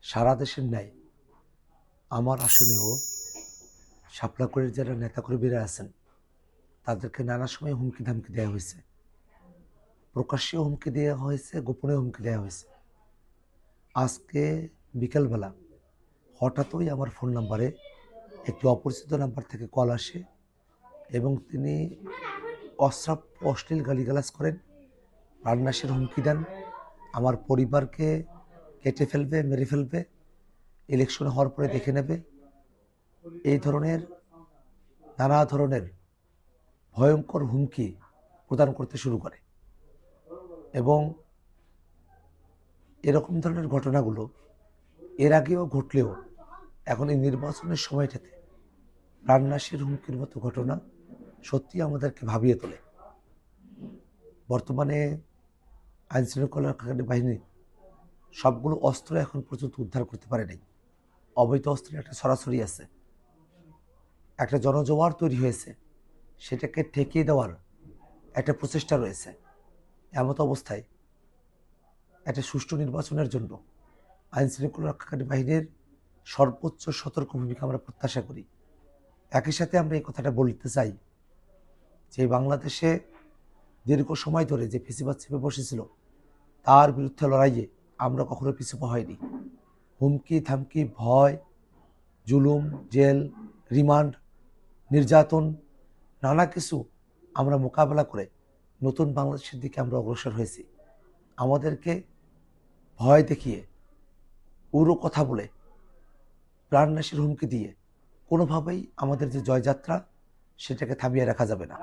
সারা দেশের ন্যায় আমার আসনেও শাপলাকড়ির যারা নেতাকর্মীরা আছেন তাদেরকে নানা সময় হুমকি ধামকি দেওয়া হয়েছে। প্রকাশ্যেও হুমকি দেওয়া হয়েছে, গোপনে হুমকি দেওয়া হয়েছে। আজকে বিকেলবেলা হঠাৎই আমার ফোন নাম্বারে একটি অপরিচিত নাম্বার থেকে কল আসে এবং তিনি অশ্লীল গালিগালাজ করেন, প্রাণনাশের হুমকি দেন, আমার পরিবারকে কেটে ফেলবে, মেরে ফেলবে, ইলেকশন হওয়ার পরে দেখে নেবে, এই ধরনের নানা ধরনের ভয়ঙ্কর হুমকি প্রদান করতে শুরু করে। এবং এরকম ধরনের ঘটনাগুলো এর আগেও ঘটলেও এখন এই নির্বাচনের সময়টাতে প্রাণনাশের হুমকির মতো ঘটনা সত্যি আমাদেরকে ভাবিয়ে তোলে। বর্তমানে আইনশৃঙ্খলা রক্ষাকারী বাহিনী সবগুলো অস্ত্র এখন পর্যন্ত উদ্ধার করতে পারে নাই। অবৈধ অস্ত্রের একটা ছড়াছড়ি আছে, একটা জনজোয়ার তৈরি হয়েছে, সেটাকে ঠেকিয়ে দেওয়ার একটা প্রচেষ্টা রয়েছে। এমত অবস্থায় একটা সুষ্ঠু নির্বাচনের জন্য আইনশৃঙ্খলা রক্ষাকারী বাহিনীর সর্বোচ্চ সতর্ক ভূমিকা আমরা প্রত্যাশা করি। একই সাথে আমরা এই কথাটা বলতে চাই যে বাংলাদেশে দীর্ঘ সময় ধরে যে ফেসিবাদ চেপে বসেছিল তার বিরুদ্ধে লড়াইয়ে আমরা কখনো পিছু পা হইনি। হুমকি থামকি, ভয়, জুলুম, জেল, রিমান্ড, নির্যাতন, নানা কিছু আমরা মোকাবেলা করে নতুন বাংলাদেশের দিকে আমরা অগ্রসর হয়েছি। আমাদেরকে ভয় দেখিয়ে, উড়ো কথা বলে, প্রাণনাশের হুমকি দিয়ে কোনোভাবেই আমাদের যে জয়যাত্রা সেটাকে থামিয়ে রাখা যাবে না।